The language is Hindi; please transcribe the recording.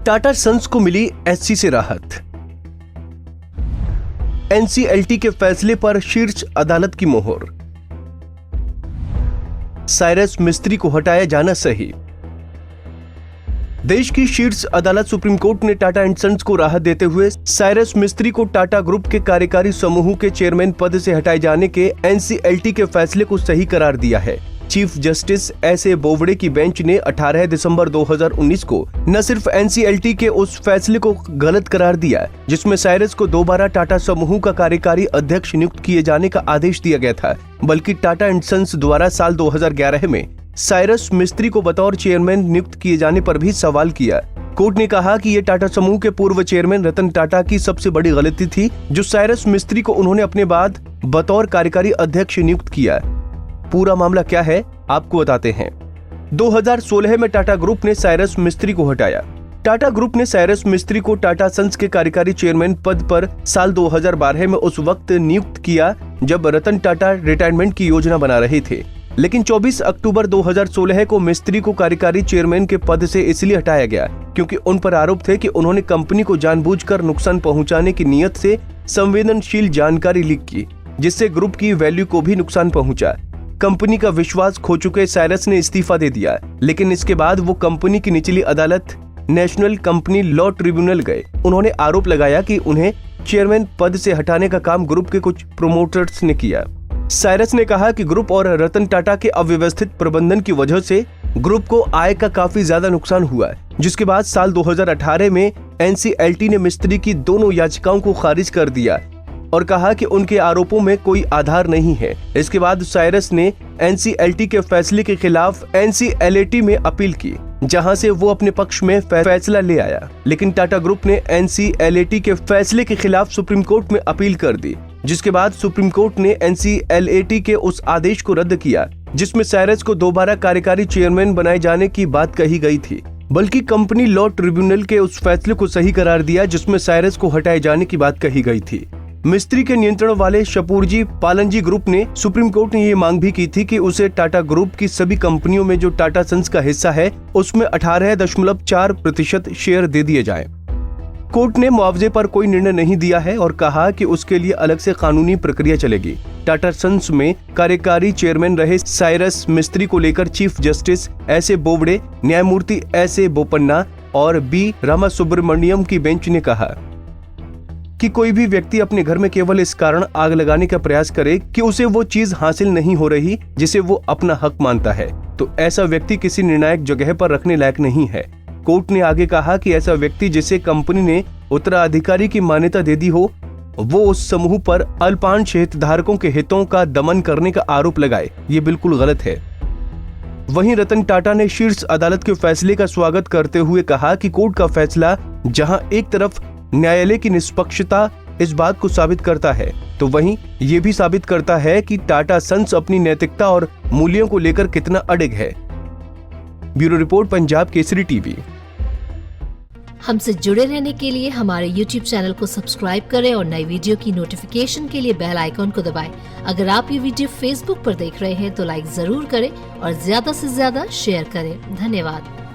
टाटा सन्स को मिली एससी से राहत। एनसीएलटी के फैसले पर शीर्ष अदालत की मोहर। साइरस मिस्त्री को हटाया जाना सही। देश की शीर्ष अदालत सुप्रीम कोर्ट ने टाटा एंड सन्स को राहत देते हुए साइरस मिस्त्री को टाटा ग्रुप के कार्यकारी समूह के चेयरमैन पद से हटाए जाने के एनसीएलटी के फैसले को सही करार दिया है। Chief justice एस.ए. बोबड़े की बेंच ने 18 दिसंबर 2019 को न सिर्फ एनसीएलटी के उस फैसले को गलत करार दिया जिसमें साइरस को दोबारा टाटा समूह का कार्यकारी अध्यक्ष नियुक्त किए जाने का आदेश दिया गया था, बल्कि टाटा एंड सन्स द्वारा साल 2011 में साइरस मिस्त्री को बतौर चेयरमैन नियुक्त किए जाने पर भी सवाल किया। कोर्ट ने कहा कि ये टाटा समूह के पूर्व चेयरमैन रतन टाटा की सबसे बड़ी गलती थी जो साइरस मिस्त्री को उन्होंने अपने बाद बतौर कार्यकारी अध्यक्ष नियुक्त किया। पूरा मामला क्या है आपको बताते हैं। 2016 में टाटा ग्रुप ने साइरस मिस्त्री को हटाया। टाटा ग्रुप ने साइरस मिस्त्री को टाटा सन्स के कार्यकारी चेयरमैन पद पर साल 2012 में उस वक्त नियुक्त किया जब रतन टाटा रिटायरमेंट की योजना बना रहे थे, लेकिन 24 अक्टूबर 2016 को मिस्त्री को कार्यकारी चेयरमैन के पद से इसलिए हटाया गया क्योंकि उन पर आरोप थे कि उन्होंने कंपनी को जानबूझकर नुकसान पहुंचाने की नीयत से संवेदनशील जानकारी लीक की, जिससे ग्रुप की वैल्यू को भी नुकसान पहुंचा। कंपनी का विश्वास खो चुके साइरस ने इस्तीफा दे दिया, लेकिन इसके बाद वो कंपनी की निचली अदालत नेशनल कंपनी लॉ ट्रिब्यूनल गए। उन्होंने आरोप लगाया कि उन्हें चेयरमैन पद से हटाने का काम ग्रुप के कुछ प्रोमोटर्स ने किया। साइरस ने कहा कि ग्रुप और रतन टाटा के अव्यवस्थित प्रबंधन की वजह से ग्रुप को आय का काफी ज्यादा नुकसान हुआ, जिसके बाद साल 2018 में एनसीएलटी ने मिस्त्री की दोनों याचिकाओं को खारिज कर दिया और कहा कि उनके आरोपों में कोई आधार नहीं है। इसके बाद साइरस ने एनसीएलटी के फैसले के खिलाफ एनसीएलटी में अपील की, जहां से वो अपने पक्ष में फैसला ले आया, लेकिन टाटा ग्रुप ने एनसीएलटी के फैसले के खिलाफ सुप्रीम कोर्ट में अपील कर दी, जिसके बाद सुप्रीम कोर्ट ने एनसीएलटी के उस आदेश को रद्द किया जिसमें साइरस को दोबारा कार्यकारी चेयरमैन बनाए जाने की बात कही गई थी, बल्कि कंपनी लॉ ट्रिब्यूनल के उस फैसले को सही करार दिया जिसमें साइरस को हटाए जाने की बात कही गई थी। मिस्त्री के नियंत्रण वाले शपूरजी पालनजी ग्रुप ने सुप्रीम कोर्ट ने ये मांग भी की थी कि उसे टाटा ग्रुप की सभी कंपनियों में जो टाटा सन्स का हिस्सा है उसमें 18.4% शेयर दे दिए जाएं। कोर्ट ने मुआवजे पर कोई निर्णय नहीं दिया है और कहा कि उसके लिए अलग से कानूनी प्रक्रिया चलेगी। टाटा सन्स में कार्यकारी चेयरमैन रहे साइरस मिस्त्री को लेकर चीफ जस्टिस एस.ए. बोबड़े, न्यायमूर्ति एस.ए. बोपन्ना और बी. रामासुब्रमण्यम की बेंच ने कहा कि कोई भी व्यक्ति अपने घर में केवल इस कारण आग लगाने का प्रयास करे कि उसे वो चीज हासिल नहीं हो रही जिसे वो अपना हक मानता है, तो ऐसा व्यक्ति किसी निर्णायक जगह पर रखने लायक नहीं है। कोर्ट ने आगे कहा कि ऐसा व्यक्ति जिसे कंपनी ने उत्तराधिकारी की मान्यता दे दी हो, वो उस समूह पर अल्पांश हितधारकों के हितों का दमन करने का आरोप लगाए, ये बिल्कुल गलत है। वहीं रतन टाटा ने शीर्ष अदालत के फैसले का स्वागत करते हुए कहा कि कोर्ट का फैसला जहां एक तरफ न्यायालय की निष्पक्षता इस बात को साबित करता है, तो वहीं ये भी साबित करता है कि टाटा सन्स अपनी नैतिकता और मूल्यों को लेकर कितना अडिग है। Bureau report, Punjab Kesari TV. हमसे जुड़े रहने के लिए हमारे YouTube चैनल को सब्सक्राइब करें और नई वीडियो की नोटिफिकेशन के लिए बेल आइकॉन को दबाएं। अगर आप ये वीडियो Facebook पर देख रहे हैं तो लाइक जरूर करें और ज्यादा से ज्यादा शेयर करें। धन्यवाद।